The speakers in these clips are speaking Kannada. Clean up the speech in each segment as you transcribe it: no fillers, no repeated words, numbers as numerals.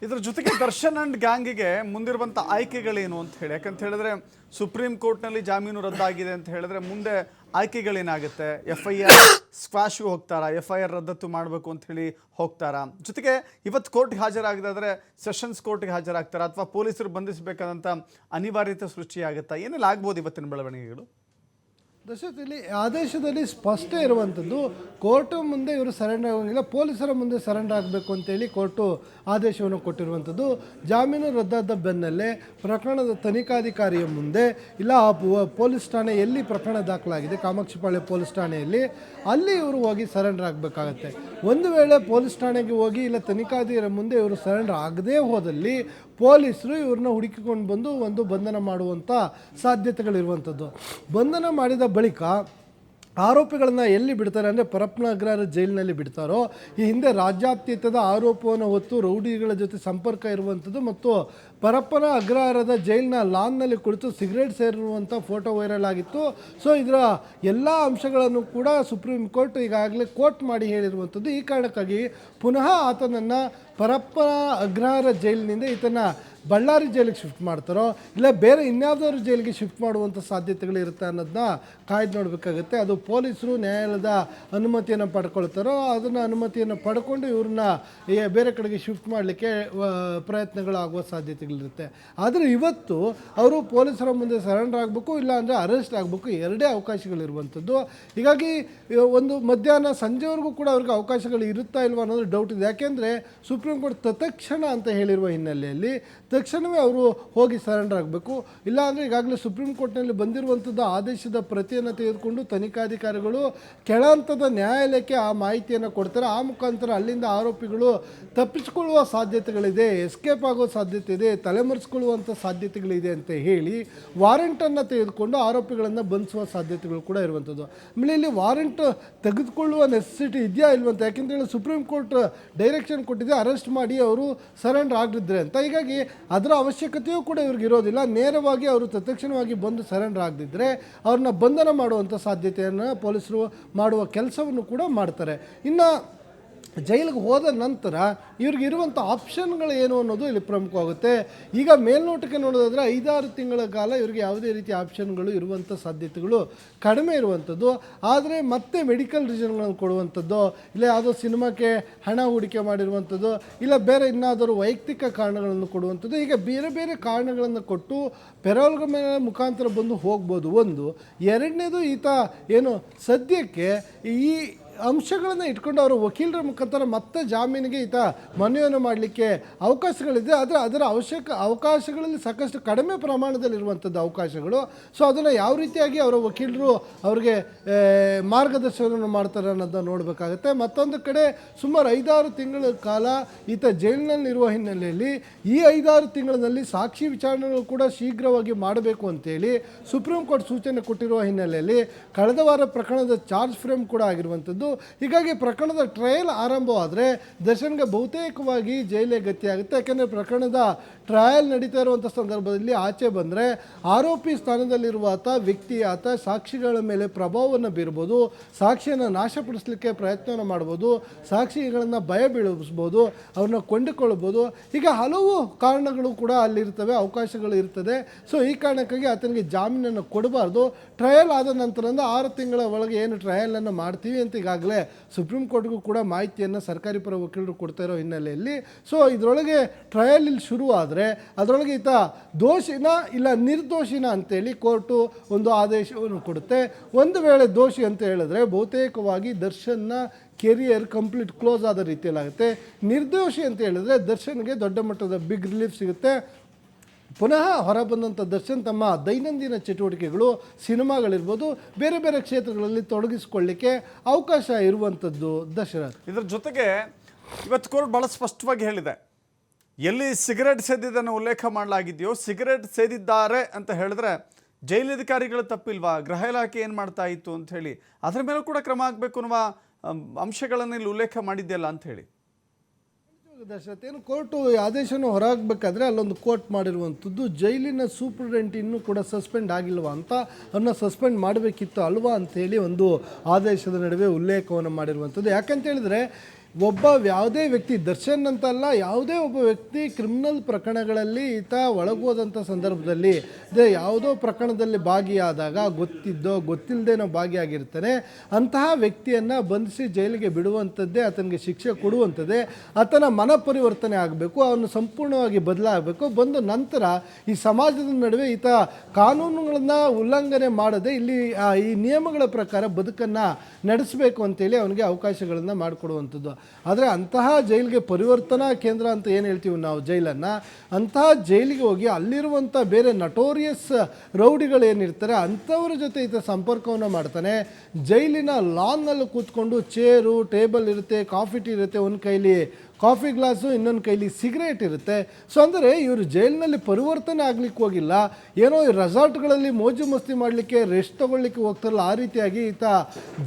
ಇದರ ಜೊತೆಗೆ ದರ್ಶನ್ ಅಂಡ್ ಗ್ಯಾಂಗಿಗೆ ಮುಂದಿರುವಂಥ ಆಯ್ಕೆಗಳೇನು ಅಂತ ಹೇಳಿ, ಯಾಕಂತ ಹೇಳಿದ್ರೆ ಸುಪ್ರೀಂ ಕೋರ್ಟ್ನಲ್ಲಿ ಜಾಮೀನು ರದ್ದಾಗಿದೆ ಅಂತ ಹೇಳಿದ್ರೆ ಮುಂದೆ ಆಯ್ಕೆಗಳೇನಾಗುತ್ತೆ? FIR ಸ್ಕ್ವಾಶ್ಗೆ ಹೋಗ್ತಾರಾ, FIR ರದ್ದತ್ತು ಮಾಡಬೇಕು ಅಂತ ಹೇಳಿ ಹೋಗ್ತಾರಾ? ಜೊತೆಗೆ ಇವತ್ತು ಕೋರ್ಟ್ಗೆ ಹಾಜರಾಗದಾದ್ರೆ ಸೆಷನ್ಸ್ ಕೋರ್ಟ್ಗೆ ಹಾಜರಾಗ್ತಾರಾ ಅಥವಾ ಪೊಲೀಸರು ಬಂಧಿಸಬೇಕಾದಂಥ ಅನಿವಾರ್ಯತೆ ಸೃಷ್ಟಿಯಾಗುತ್ತಾ? ಏನೆಲ್ಲ ಆಗ್ಬೋದು ಇವತ್ತಿನ ಬೆಳವಣಿಗೆಗಳು? ದಶರಥಲ್ಲಿ ಆದೇಶದಲ್ಲಿ ಸ್ಪಷ್ಟ ಇರುವಂಥದ್ದು, ಕೋರ್ಟು ಮುಂದೆ ಇವರು ಸರೆಂಡರ್ ಆಗೋಂಗಿಲ್ಲ, ಪೊಲೀಸರ ಮುಂದೆ ಸರೆಂಡರ್ ಆಗಬೇಕು ಅಂತೇಳಿ ಕೋರ್ಟು ಆದೇಶವನ್ನು ಕೊಟ್ಟಿರುವಂಥದ್ದು. ಜಾಮೀನು ರದ್ದಾದ ಬೆನ್ನಲ್ಲೇ ಪ್ರಕರಣದ ತನಿಖಾಧಿಕಾರಿಯ ಮುಂದೆ ಇಲ್ಲ ಪೊಲೀಸ್ ಠಾಣೆ ಎಲ್ಲಿ ಪ್ರಕರಣ ದಾಖಲಾಗಿದೆ, ಕಾಮಾಕ್ಷಿಪಾಳ್ಯ ಪೊಲೀಸ್ ಠಾಣೆಯಲ್ಲಿ, ಅಲ್ಲಿ ಇವರು ಹೋಗಿ ಸರೆಂಡರ್ ಆಗಬೇಕಾಗತ್ತೆ. ಒಂದು ವೇಳೆ ಪೊಲೀಸ್ ಠಾಣೆಗೆ ಹೋಗಿ ಇಲ್ಲ ತನಿಖಾಧಿಕಾರಿಯ ಮುಂದೆ ಇವರು ಸರೆಂಡರ್ ಆಗದೇ ಹೋದಲ್ಲಿ ಪೊಲೀಸರು ಇವ್ರನ್ನ ಹುಡುಕಿಕೊಂಡು ಬಂದು ಒಂದು ಬಂಧನ ಮಾಡುವಂಥ ಸಾಧ್ಯತೆಗಳಿರುವಂಥದ್ದು. ಬಂಧನ ಮಾಡಿದ ಬಳಿಕ ಆರೋಪಿಗಳನ್ನು ಎಲ್ಲಿ ಬಿಡ್ತಾರೆ ಅಂದರೆ ಪರಪ್ಪನ ಅಗ್ರಹಾರ ಜೈಲಿನಲ್ಲಿ ಬಿಡ್ತಾರೋ. ಈ ಹಿಂದೆ ರಾಜ್ಯಾದ್ಯಂತದ ಆರೋಪವನ್ನು ಹೊತ್ತು ರೌಡಿಗಳ ಜೊತೆ ಸಂಪರ್ಕ ಇರುವಂಥದ್ದು ಮತ್ತು ಪರಪ್ಪನ ಅಗ್ರಹಾರದ ಜೈಲಿನ ಲಾನ್ನಲ್ಲಿ ಕುಳಿತು ಸಿಗರೇಟ್ ಸೇರಿರುವಂಥ ಫೋಟೋ ವೈರಲ್ ಆಗಿತ್ತು. ಸೊ ಇದರ ಎಲ್ಲ ಅಂಶಗಳನ್ನು ಕೂಡ ಸುಪ್ರೀಂ ಕೋರ್ಟ್ ಈಗಾಗಲೇ ಕೋರ್ಟ್ ಮಾಡಿ ಹೇಳಿರುವಂಥದ್ದು. ಈ ಕಾರಣಕ್ಕಾಗಿ ಪುನಃ ಆತನನ್ನು ಪರಪ್ಪನ ಅಗ್ರಹಾರ ಜೈಲಿನಿಂದ ಈತನ ಬಳ್ಳಾರಿ ಜೈಲಿಗೆ ಶಿಫ್ಟ್ ಮಾಡ್ತಾರೋ ಇಲ್ಲ ಬೇರೆ ಇನ್ಯಾವುದಾದ್ರು ಜೈಲಿಗೆ ಶಿಫ್ಟ್ ಮಾಡುವಂಥ ಸಾಧ್ಯತೆಗಳಿರುತ್ತೆ ಅನ್ನೋದನ್ನ ಕಾಯ್ದು ನೋಡಬೇಕಾಗುತ್ತೆ. ಅದು ಪೊಲೀಸರು ನ್ಯಾಯಾಲಯದ ಅನುಮತಿಯನ್ನು ಪಡ್ಕೊಳ್ತಾರೋ ಅದನ್ನು ಅನುಮತಿಯನ್ನು ಪಡ್ಕೊಂಡು ಇವ್ರನ್ನ ಬೇರೆ ಕಡೆಗೆ ಶಿಫ್ಟ್ ಮಾಡಲಿಕ್ಕೆ ಪ್ರಯತ್ನಗಳಾಗುವ ಸಾಧ್ಯತೆಗಳಿರುತ್ತೆ. ಆದರೆ ಇವತ್ತು ಅವರು ಪೊಲೀಸರ ಮುಂದೆ ಸರೆಂಡರ್ ಆಗಬೇಕು, ಇಲ್ಲ ಅಂದರೆ ಅರೆಸ್ಟ್ ಆಗಬೇಕು, ಎರಡೇ ಅವಕಾಶಗಳಿರುವಂಥದ್ದು. ಹೀಗಾಗಿ ಒಂದು ಮಧ್ಯಾಹ್ನ ಸಂಜೆವರೆಗೂ ಕೂಡ ಅವ್ರಿಗೆ ಅವಕಾಶಗಳು ಇರುತ್ತಾ ಇಲ್ವಾ ಅನ್ನೋದು ಡೌಟ್ ಇದೆ. ಯಾಕೆಂದರೆ ಸುಪ್ರೀಂ ಕೋರ್ಟ್ ತತ್ಕ್ಷಣ ಅಂತ ಹೇಳಿರುವ ಹಿನ್ನೆಲೆಯಲ್ಲಿ ತಕ್ಷಣವೇ ಅವರು ಹೋಗಿ ಸರೆಂಡರ್ ಆಗಬೇಕು. ಇಲ್ಲಾಂದರೆ ಈಗಾಗಲೇ ಸುಪ್ರೀಂ ಕೋರ್ಟ್ನಲ್ಲಿ ಬಂದಿರುವಂಥದ್ದು ಆದೇಶದ ಪ್ರತಿಯನ್ನು ತೆಗೆದುಕೊಂಡು ತನಿಖಾಧಿಕಾರಿಗಳು ಕೆಳ ಹಂತದ ನ್ಯಾಯಾಲಯಕ್ಕೆ ಆ ಮಾಹಿತಿಯನ್ನು ಕೊಡ್ತಾರೆ. ಆ ಮುಖಾಂತರ ಅಲ್ಲಿಂದ ಆರೋಪಿಗಳು ತಪ್ಪಿಸಿಕೊಳ್ಳುವ ಸಾಧ್ಯತೆಗಳಿದೆ, ಎಸ್ಕೇಪ್ ಆಗೋ ಸಾಧ್ಯತೆ ಇದೆ, ತಲೆಮರೆಸಿಕೊಳ್ಳುವಂಥ ಸಾಧ್ಯತೆಗಳಿದೆ ಅಂತ ಹೇಳಿ ವಾರೆಂಟನ್ನು ತೆಗೆದುಕೊಂಡು ಆರೋಪಿಗಳನ್ನು ಬಂಧಿಸುವ ಸಾಧ್ಯತೆಗಳು ಕೂಡ ಇರುವಂಥದ್ದು. ಆಮೇಲೆ ಇಲ್ಲಿ ವಾರೆಂಟ್ ತೆಗೆದುಕೊಳ್ಳುವ ನೆಸೆಸಿಟಿ ಇದೆಯಾ ಇಲ್ವಂತ, ಯಾಕೆಂತೇಳಿ ಸುಪ್ರೀಂ ಕೋರ್ಟ್ ಡೈರೆಕ್ಷನ್ ಕೊಟ್ಟಿದೆ ಅರೆಸ್ಟ್ ಮಾಡಿ ಅವರು ಸರೆಂಡರ್ ಆಗಿದ್ರೆ ಅಂತ. ಹೀಗಾಗಿ ಅದರ ಅವಶ್ಯಕತೆಯೂ ಕೂಡ ಇವ್ರಿಗೆ ಇರೋದಿಲ್ಲ. ನೇರವಾಗಿ ಅವರು ತತ್ಕ್ಷಣವಾಗಿ ಬಂದು ಸರೆಂಡರ್ ಆಗದಿದ್ದರೆ ಅವ್ರನ್ನ ಬಂಧನ ಮಾಡುವಂಥ ಸಾಧ್ಯತೆಯನ್ನು ಪೊಲೀಸರು ಮಾಡುವ ಕೆಲಸವನ್ನು ಕೂಡ ಮಾಡ್ತಾರೆ. ಇನ್ನು ಜೈಲಿಗೆ ಹೋದ ನಂತರ ಇವ್ರಿಗೆ ಇರುವಂಥ ಆಪ್ಷನ್ಗಳು ಏನು ಅನ್ನೋದು ಇಲ್ಲಿ ಪ್ರಮುಖವಾಗುತ್ತೆ. ಈಗ ಮೇಲ್ನೋಟಕ್ಕೆ ನೋಡೋದಾದರೆ 5-6 ತಿಂಗಳ ಕಾಲ ಇವ್ರಿಗೆ ಯಾವುದೇ ರೀತಿಯ ಆಪ್ಷನ್ಗಳು ಇರುವಂಥ ಸಾಧ್ಯತೆಗಳು ಕಡಿಮೆ ಇರುವಂಥದ್ದು. ಆದರೆ ಮತ್ತೆ ಮೆಡಿಕಲ್ ರೀಸನ್ಗಳನ್ನು ಕೊಡುವಂಥದ್ದು, ಇಲ್ಲ ಯಾವುದೋ ಸಿನಿಮಾಕ್ಕೆ ಹಣ ಹೂಡಿಕೆ ಮಾಡಿರುವಂಥದ್ದು, ಇಲ್ಲ ಬೇರೆ ಇನ್ನಾದರೂ ವೈಯಕ್ತಿಕ ಕಾರಣಗಳನ್ನು ಕೊಡುವಂಥದ್ದು, ಈಗ ಬೇರೆ ಬೇರೆ ಕಾರಣಗಳನ್ನು ಕೊಟ್ಟು ಪೆರೋಲ್ಗಳ ಮೇಲೆ ಮುಖಾಂತರ ಬಂದು ಹೋಗ್ಬೋದು. ಒಂದು ಎರಡನೇದು ಈತ ಏನು ಸದ್ಯಕ್ಕೆ ಈ ಅಂಶಗಳನ್ನು ಇಟ್ಕೊಂಡು ಅವರು ವಕೀಲರ ಮುಖಾಂತರ ಮತ್ತೆ ಜಾಮೀನಿಗೆ ಈತ ಮನವಿಯನ್ನು ಮಾಡಲಿಕ್ಕೆ ಅವಕಾಶಗಳಿದೆ. ಆದರೆ ಅದರ ಅವಕಾಶಗಳಲ್ಲಿ ಸಾಕಷ್ಟು ಕಡಿಮೆ ಪ್ರಮಾಣದಲ್ಲಿರುವಂಥದ್ದು ಅವಕಾಶಗಳು. ಸೊ ಅದನ್ನು ಯಾವ ರೀತಿಯಾಗಿ ಅವರ ವಕೀಲರು ಅವ್ರಿಗೆ ಮಾರ್ಗದರ್ಶನವನ್ನು ಮಾಡ್ತಾರೆ ಅನ್ನೋದನ್ನು ನೋಡಬೇಕಾಗುತ್ತೆ. ಮತ್ತೊಂದು ಕಡೆ ಸುಮಾರು 5-6 ತಿಂಗಳ ಕಾಲ ಈತ ಜೈಲಿನಲ್ಲಿರುವ ಹಿನ್ನೆಲೆಯಲ್ಲಿ ಈ 5-6 ತಿಂಗಳಲ್ಲಿ ಸಾಕ್ಷಿ ವಿಚಾರಣೆಗಳು ಕೂಡ ಶೀಘ್ರವಾಗಿ ಮಾಡಬೇಕು ಅಂತೇಳಿ ಸುಪ್ರೀಂ ಕೋರ್ಟ್ ಸೂಚನೆ ಕೊಟ್ಟಿರುವ ಹಿನ್ನೆಲೆಯಲ್ಲಿ ಕಳೆದ ವಾರ ಪ್ರಕರಣದ ಚಾರ್ಜ್ ಫ್ರೇಮ್ ಕೂಡ ಆಗಿರುವಂಥದ್ದು. ಹೀಗಾಗಿ ಪ್ರಕರಣದ ಟ್ರಯಲ್ ಆರಂಭವಾದರೆ ದರ್ಶನ್ಗೆ ಬಹುತೇಕವಾಗಿ ಜೈಲೇ ಗತಿಯಾಗುತ್ತೆ. ಯಾಕೆಂದರೆ ಪ್ರಕರಣದ ಟ್ರಯಲ್ ನಡೀತಾ ಇರುವಂಥ ಸಂದರ್ಭದಲ್ಲಿ ಆಚೆ ಬಂದರೆ ಆರೋಪಿ ಸ್ಥಾನದಲ್ಲಿರುವ ಆತ ಸಾಕ್ಷಿಗಳ ಮೇಲೆ ಪ್ರಭಾವವನ್ನು ಬೀರ್ಬೋದು, ಸಾಕ್ಷಿಯನ್ನು ನಾಶಪಡಿಸಲಿಕ್ಕೆ ಪ್ರಯತ್ನವನ್ನು ಮಾಡ್ಬೋದು, ಸಾಕ್ಷಿಗಳನ್ನು ಭಯ ಬೀಳಿಸ್ಬೋದು, ಅವ್ರನ್ನ ಕೊಂಡುಕೊಳ್ಬೋದು. ಈಗ ಹಲವು ಕಾರಣಗಳು ಕೂಡ ಅಲ್ಲಿರ್ತವೆ, ಅವಕಾಶಗಳು ಇರ್ತದೆ. ಸೊ ಈ ಕಾರಣಕ್ಕಾಗಿ ಆತನಿಗೆ ಜಾಮೀನನ್ನು ಕೊಡಬಾರ್ದು. ಟ್ರಯಲ್ ಆದ ನಂತರದಿಂದ 6 ತಿಂಗಳ ಒಳಗೆ ಏನು ಟ್ರಯಲನ್ನು ಮಾಡ್ತೀವಿ ಅಂತ ಈಗಾಗಲೇ ಸುಪ್ರೀಂ ಕೋರ್ಟ್ಗೂ ಕೂಡ ಮಾಹಿತಿಯನ್ನು ಸರ್ಕಾರಿ ಪರ ವಕೀಲರು ಕೊಡ್ತಾ ಇರೋ ಹಿನ್ನೆಲೆಯಲ್ಲಿ ಸೊ ಇದರೊಳಗೆ ಟ್ರಯಲ್ ಇಲ್ಲಿ ಶುರು ಆದರೆ ಅದರೊಳಗೆ ಈತ ದೋಷಿನ ಇಲ್ಲ ನಿರ್ದೋಷಿನ ಅಂತೇಳಿ ಕೋರ್ಟು ಒಂದು ಆದೇಶವನ್ನು ಕೊಡುತ್ತೆ. ಒಂದು ವೇಳೆ ದೋಷಿ ಅಂತ ಹೇಳಿದ್ರೆ ಬಹುತೇಕವಾಗಿ ದರ್ಶನ್ನ ಕೆರಿಯರ್ ಕಂಪ್ಲೀಟ್ ಕ್ಲೋಸ್ ಆದ ರೀತಿಯಲ್ಲಾಗುತ್ತೆ. ನಿರ್ದೋಷಿ ಅಂತ ಹೇಳಿದ್ರೆ ದರ್ಶನ್ಗೆ ದೊಡ್ಡ ಮಟ್ಟದ ಬಿಗ್ ರಿಲೀಫ್ ಸಿಗುತ್ತೆ. ಪುನಃ ಹೊರಬಂದಂಥ ದರ್ಶನ್ ತಮ್ಮ ದೈನಂದಿನ ಚಟುವಟಿಕೆಗಳು, ಸಿನಿಮಾಗಳಿರ್ಬೋದು, ಬೇರೆ ಬೇರೆ ಕ್ಷೇತ್ರಗಳಲ್ಲಿ ತೊಡಗಿಸಿಕೊಳ್ಳಿಕ್ಕೆ ಅವಕಾಶ ಇರುವಂಥದ್ದು ದಶರಥ್. ಇದರ ಜೊತೆಗೆ ಇವತ್ತು ಕೋರ್ಟ್ ಭಾಳ ಸ್ಪಷ್ಟವಾಗಿ ಹೇಳಿದೆ, ಎಲ್ಲಿ ಸಿಗರೇಟ್ ಸೇದಿದ್ದನ್ನು ಉಲ್ಲೇಖ ಮಾಡಲಾಗಿದೆಯೋ ಸಿಗರೇಟ್ ಸೇದಿದ್ದಾರೆ ಅಂತ ಹೇಳಿದ್ರೆ ಜೈಲಧಿಕಾರಿಗಳು ತಪ್ಪಿಲ್ವಾ, ಗೃಹ ಇಲಾಖೆ ಏನು ಮಾಡ್ತಾ ಇತ್ತು ಅಂತ ಹೇಳಿ ಅದರ ಮೇಲೂ ಕೂಡ ಕ್ರಮ ಆಗಬೇಕು ಅನ್ನುವ ಅಂಶಗಳನ್ನು ಇಲ್ಲಿ ಉಲ್ಲೇಖ ಮಾಡಿದೆಯಲ್ಲ ಅಂತ ಹೇಳಿ ದಶರಥ್ ಏನು ಕೋರ್ಟು ಆದೇಶವನ್ನು ಹೊರಹಾಗಬೇಕಾದ್ರೆ ಅಲ್ಲೊಂದು ಕೋರ್ಟ್ ಮಾಡಿರುವಂಥದ್ದು ಜೈಲಿನ ಸೂಪರಿಂಟೆಂಡೆಂಟ್ ಇನ್ನೂ ಕೂಡ ಸಸ್ಪೆಂಡ್ ಆಗಿಲ್ವಾ ಅಂತ, ಅವನ್ನ ಸಸ್ಪೆಂಡ್ ಮಾಡಬೇಕಿತ್ತು ಅಲ್ವಾ ಅಂಥೇಳಿ ಒಂದು ಆದೇಶದ ನಡುವೆ ಉಲ್ಲೇಖವನ್ನು ಮಾಡಿರುವಂಥದ್ದು. ಯಾಕಂತ ಹೇಳಿದರೆ ಒಬ್ಬ ಯಾವುದೇ ವ್ಯಕ್ತಿ ದರ್ಶನ್ ಅಂತಲ್ಲ, ಯಾವುದೇ ಒಬ್ಬ ವ್ಯಕ್ತಿ ಕ್ರಿಮಿನಲ್ ಪ್ರಕರಣಗಳಲ್ಲಿ ಈತ ಒಳಗೋದಂಥ ಸಂದರ್ಭದಲ್ಲಿ ಯಾವುದೋ ಪ್ರಕರಣದಲ್ಲಿ ಭಾಗಿಯಾದಾಗ ಗೊತ್ತಿದ್ದೋ ಗೊತ್ತಿಲ್ಲದೇನೋ ಭಾಗಿಯಾಗಿರ್ತಾನೆ, ಅಂತಹ ವ್ಯಕ್ತಿಯನ್ನು ಬಂಧಿಸಿ ಜೈಲಿಗೆ ಬಿಡುವಂಥದ್ದೇ ಆತನಿಗೆ ಶಿಕ್ಷೆ ಕೊಡುವಂಥದ್ದೇ. ಆತನ ಮನ ಪರಿವರ್ತನೆ ಆಗಬೇಕು, ಅವನು ಸಂಪೂರ್ಣವಾಗಿ ಬದಲಾಗಬೇಕು. ಬಂದ ನಂತರ ಈ ಸಮಾಜದ ನಡುವೆ ಈತ ಕಾನೂನುಗಳನ್ನು ಉಲ್ಲಂಘನೆ ಮಾಡದೆ ಇಲ್ಲಿ ಈ ನಿಯಮಗಳ ಪ್ರಕಾರ ಬದುಕನ್ನು ನಡೆಸಬೇಕು ಅಂತೇಳಿ ಅವನಿಗೆ ಅವಕಾಶಗಳನ್ನು ಮಾಡಿಕೊಡುವಂಥದ್ದು. ಆದರೆ ಅಂತಹ ಜೈಲಿಗೆ ಪರಿವರ್ತನಾ ಕೇಂದ್ರ ಅಂತ ಏನು ಹೇಳ್ತೀವಿ ನಾವು ಜೈಲನ್ನು, ಅಂತಹ ಜೈಲಿಗೆ ಹೋಗಿ ಅಲ್ಲಿರುವಂಥ ಬೇರೆ ನಟೋರಿಯಸ್ ರೌಡಿಗಳೇನಿರ್ತಾರೆ ಅಂಥವ್ರ ಜೊತೆ ಈತ ಸಂಪರ್ಕವನ್ನು ಮಾಡ್ತಾನೆ. ಜೈಲಿನ ಲಾನ್ನಲ್ಲಿ ಕೂತ್ಕೊಂಡು ಚೇರು ಟೇಬಲ್ ಇರುತ್ತೆ, ಕಾಫಿ ಟೀ ಇರುತ್ತೆ, ಒಂದು ಕೈಲಿ ಕಾಫಿ ಗ್ಲಾಸು, ಇನ್ನೊಂದು ಕೈಲಿ ಸಿಗರೇಟ್ ಇರುತ್ತೆ. ಸೊ ಅಂದರೆ ಇವರು ಜೈಲಿನಲ್ಲಿ ಪರಿವರ್ತನೆ ಆಗಲಿಕ್ಕೆ ಹೋಗಿಲ್ಲ, ಏನೋ ಈ ರೆಸಾರ್ಟ್ಗಳಲ್ಲಿ ಮೋಜು ಮಸ್ತಿ ಮಾಡಲಿಕ್ಕೆ ರೆಸ್ಟ್ ತೊಗೊಳ್ಲಿಕ್ಕೆ ಹೋಗ್ತಾರಲ್ಲ ಆ ರೀತಿಯಾಗಿ ಈತ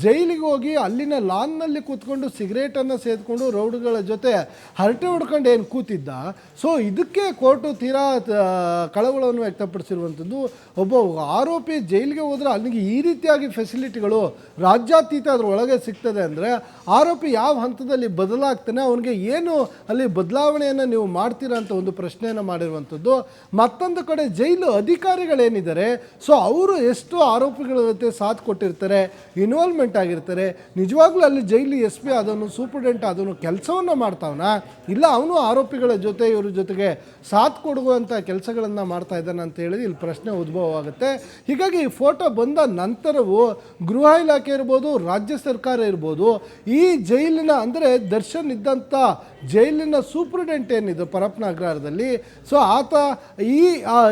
ಜೈಲಿಗೆ ಹೋಗಿ ಅಲ್ಲಿನ ಲಾನ್ನಲ್ಲಿ ಕೂತ್ಕೊಂಡು ಸಿಗರೇಟನ್ನು ಸೇದ್ಕೊಂಡು ರೌಡ್ಗಳ ಜೊತೆ ಹರಟೆ ಹೊಡ್ಕೊಂಡು ಏನು ಕೂತಿದ್ದ. ಸೊ ಇದಕ್ಕೆ ಕೋರ್ಟು ತೀರಾ ಕಳವಳವನ್ನು ವ್ಯಕ್ತಪಡಿಸಿರುವಂಥದ್ದು. ಒಬ್ಬ ಆರೋಪಿ ಜೈಲಿಗೆ ಹೋದರೆ ಅಲ್ಲಿಗೆ ಈ ರೀತಿಯಾಗಿ ಫೆಸಿಲಿಟಿಗಳು ರಾಜ್ಯಾತೀತ ಅದರೊಳಗೆ ಸಿಗ್ತದೆ ಅಂದರೆ ಆರೋಪಿ ಯಾವ ಹಂತದಲ್ಲಿ ಬದಲಾಗ್ತಾನೆ, ಅವನಿಗೆ ಏನು ಅಲ್ಲಿ ಬದಲಾವಣೆಯನ್ನು ನೀವು ಮಾಡ್ತೀರಾ ಅಂತ ಒಂದು ಪ್ರಶ್ನೆಯನ್ನು ಮಾಡಿರುವಂಥದ್ದು. ಮತ್ತೊಂದು ಕಡೆ ಜೈಲು ಅಧಿಕಾರಿಗಳೇನಿದ್ದಾರೆ, ಸೊ ಅವರು ಎಷ್ಟು ಆರೋಪಿಗಳ ಜೊತೆ ಸಾಥ್ ಕೊಟ್ಟಿರ್ತಾರೆ, ಇನ್ವಾಲ್ವ್ಮೆಂಟ್ ಆಗಿರ್ತಾರೆ. ನಿಜವಾಗ್ಲೂ ಅಲ್ಲಿ ಜೈಲು SP ಅದನ್ನು ಸೂಪರ್ಡೆಂಟ್ ಅದನ್ನು ಕೆಲಸವನ್ನು ಮಾಡ್ತಾವನ, ಇಲ್ಲ ಅವನು ಆರೋಪಿಗಳ ಜೊತೆ ಇವ್ರ ಜೊತೆಗೆ ಸಾಥ್ ಕೊಡುವಂಥ ಕೆಲಸಗಳನ್ನು ಮಾಡ್ತಾ ಇದ್ದಾನೆ ಅಂತ ಹೇಳಿ ಇಲ್ಲಿ ಪ್ರಶ್ನೆ ಉದ್ಭವವಾಗುತ್ತೆ. ಹೀಗಾಗಿ ಈ ಫೋಟೋ ಬಂದ ನಂತರವೂ ಗೃಹ ಇಲಾಖೆ ಇರ್ಬೋದು, ರಾಜ್ಯ ಸರ್ಕಾರ ಇರ್ಬೋದು, ಈ ಜೈಲಿನ ಅಂದರೆ ದರ್ಶನ್ ಇದ್ದಂಥ ಜೈಲಿನ ಸೂಪ್ರಿಡೆಂಟ್ ಏನಿದೆ ಪರಪ್ಪನ ಅಗ್ರಹಾರದಲ್ಲಿ, ಸೊ ಆತ ಈ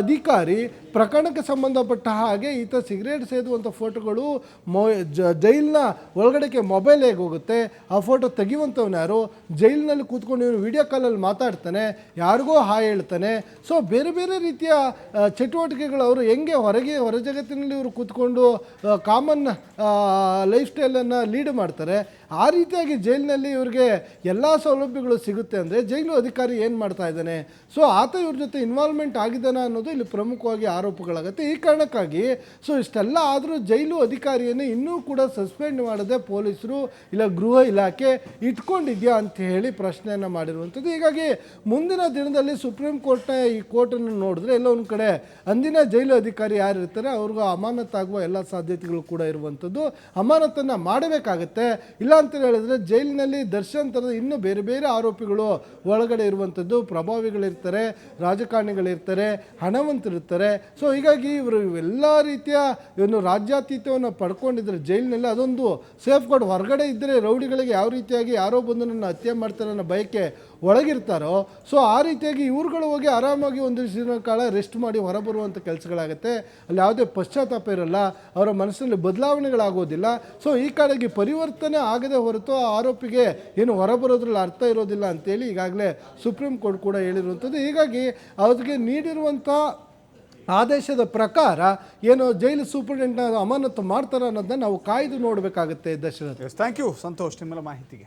ಅಧಿಕಾರಿ ಪ್ರಕರಣಕ್ಕೆ ಸಂಬಂಧಪಟ್ಟ ಹಾಗೆ ಈತ ಸಿಗರೇಟ್ ಸೇದುವಂಥ ಫೋಟೋಗಳು ಜೈಲಿನ ಒಳಗಡೆಗೆ ಮೊಬೈಲ್ ಹೇಗೆ ಹೋಗುತ್ತೆ, ಆ ಫೋಟೋ ತೆಗಿಯುವಂಥವ್ನು ಯಾರು, ಜೈಲಿನಲ್ಲಿ ಕೂತ್ಕೊಂಡು ಇವನು ವಿಡಿಯೋ ಕಾಲಲ್ಲಿ ಮಾತಾಡ್ತಾನೆ, ಯಾರಿಗೋ ಹಾಯ್ ಹೇಳ್ತಾನೆ. ಸೊ ಬೇರೆ ಬೇರೆ ರೀತಿಯ ಚಟುವಟಿಕೆಗಳು ಅವರು ಹೆಂಗೆ ಹೊರ ಜಗತ್ತಿನಲ್ಲಿ ಇವರು ಕೂತ್ಕೊಂಡು ಕಾಮನ್ ಲೈಫ್ ಸ್ಟೈಲನ್ನು ಲೀಡ್ ಮಾಡ್ತಾರೆ, ಆ ರೀತಿಯಾಗಿ ಜೈಲಿನಲ್ಲಿ ಇವ್ರಿಗೆ ಎಲ್ಲ ಸೌಲಭ್ಯಗಳು ಸಿಗುತ್ತೆ ಅಂದರೆ ಜೈಲು ಅಧಿಕಾರಿ ಏನು ಮಾಡ್ತಾ ಇದ್ದಾನೆ, ಸೊ ಆತ ಇವ್ರ ಜೊತೆ ಇನ್ವಾಲ್ವ್ಮೆಂಟ್ ಆಗಿದ್ದಾನೆ ಅನ್ನೋದು ಇಲ್ಲಿ ಪ್ರಮುಖವಾಗಿ ಆರೋಪಗಳಾಗುತ್ತೆ. ಈ ಕಾರಣಕ್ಕಾಗಿ ಸೊ ಇಷ್ಟೆಲ್ಲ ಆದರೂ ಜೈಲು ಅಧಿಕಾರಿಯನ್ನು ಇನ್ನೂ ಕೂಡ ಸಸ್ಪೆಂಡ್ ಮಾಡದೆ ಪೊಲೀಸರು ಇಲ್ಲ ಗೃಹ ಇಲಾಖೆ ಇಟ್ಕೊಂಡಿದ್ಯಾ ಅಂತ ಹೇಳಿ ಪ್ರಶ್ನೆಯನ್ನು ಮಾಡಿರುವಂಥದ್ದು. ಹೀಗಾಗಿ ಮುಂದಿನ ದಿನದಲ್ಲಿ ಸುಪ್ರೀಂ ಕೋರ್ಟ್ನ ಈ ಕೋರ್ಟನ್ನು ನೋಡಿದ್ರೆ ಎಲ್ಲ ಒಂದು ಕಡೆ ಅಂದಿನ ಜೈಲು ಅಧಿಕಾರಿ ಯಾರು ಇರ್ತಾರೆ ಅವ್ರಿಗೂ ಅಮಾನತಾಗುವ ಎಲ್ಲ ಸಾಧ್ಯತೆಗಳು ಕೂಡ ಇರುವಂಥದ್ದು. ಅಮಾನತನ್ನು ಮಾಡಬೇಕಾಗತ್ತೆ. ಇಲ್ಲ ಅಂತ ಹೇಳಿದ್ರೆ ಜೈಲಿನಲ್ಲಿ ದರ್ಶನ್ ಥರದ ಇನ್ನೂ ಬೇರೆ ಬೇರೆ ಆರೋಪಿಗಳು ಒಳಗಡೆ ಇರುವಂಥದ್ದು, ಪ್ರಭಾವಿಗಳಿರ್ತಾರೆ, ರಾಜಕಾರಣಿಗಳಿರ್ತಾರೆ, ಹಣವಂತರಿರ್ತಾರೆ. ಸೊ ಹೀಗಾಗಿ ಇವರು ಎಲ್ಲ ರೀತಿಯ ಏನು ರಾಜ್ಯಾತೀತವನ್ನು ಪಡ್ಕೊಂಡಿದ್ದಾರೆ ಜೈಲಿನಲ್ಲಿ, ಅದೊಂದು ಸೇಫ್ ಗಾರ್ಡ್. ಹೊರಗಡೆ ಇದ್ದರೆ ರೌಡಿಗಳಿಗೆ ಯಾವ ರೀತಿಯಾಗಿ ಯಾರೋ ಬಂದು ನನ್ನ ಹತ್ಯೆ ಮಾಡ್ತಾರೆ ಅನ್ನೋ ಬಯಕೆ ಒಳಗಿರ್ತಾರೋ, ಸೊ ಆ ರೀತಿಯಾಗಿ ಇವ್ರುಗಳು ಹೋಗಿ ಆರಾಮಾಗಿ ಒಂದು ದಿನ ಕಾಲ ರೆಸ್ಟ್ ಮಾಡಿ ಹೊರಬರುವಂಥ ಕೆಲಸಗಳಾಗುತ್ತೆ. ಅಲ್ಲಿ ಯಾವುದೇ ಪಶ್ಚಾತ್ತಾಪ ಇರಲ್ಲ, ಅವರ ಮನಸ್ಸಿನಲ್ಲಿ ಬದಲಾವಣೆಗಳಾಗೋದಿಲ್ಲ. ಸೊ ಈ ಕಡೆಗೆ ಪರಿವರ್ತನೆ ಆಗದೆ ಹೊರತು ಆ ಆರೋಪಿಗೆ ಏನು ಹೊರಬರೋದ್ರಲ್ಲಿ ಅರ್ಥ ಇರೋದಿಲ್ಲ ಅಂತೇಳಿ ಈಗಾಗಲೇ ಸುಪ್ರೀಂ ಕೋರ್ಟ್ ಕೂಡ ಹೇಳಿರುವಂಥದ್ದು. ಹೀಗಾಗಿ ಅವ್ರಿಗೆ ನೀಡಿರುವಂಥ ಆದೇಶದ ಪ್ರಕಾರ ಏನು ಜೈಲು ಸೂಪರಿಂಟೆಂಡೆಂಟ್ನ ಅಮಾನತು ಮಾಡ್ತಾರೆ ಅನ್ನೋದನ್ನ ನಾವು ಕಾಯ್ದು ನೋಡಬೇಕಾಗುತ್ತೆ. ದಶರಥ್, ಥ್ಯಾಂಕ್ ಯು ಸಂತೋಷ್ ನಿಮ್ಮೆಲ್ಲ ಮಾಹಿತಿಗೆ.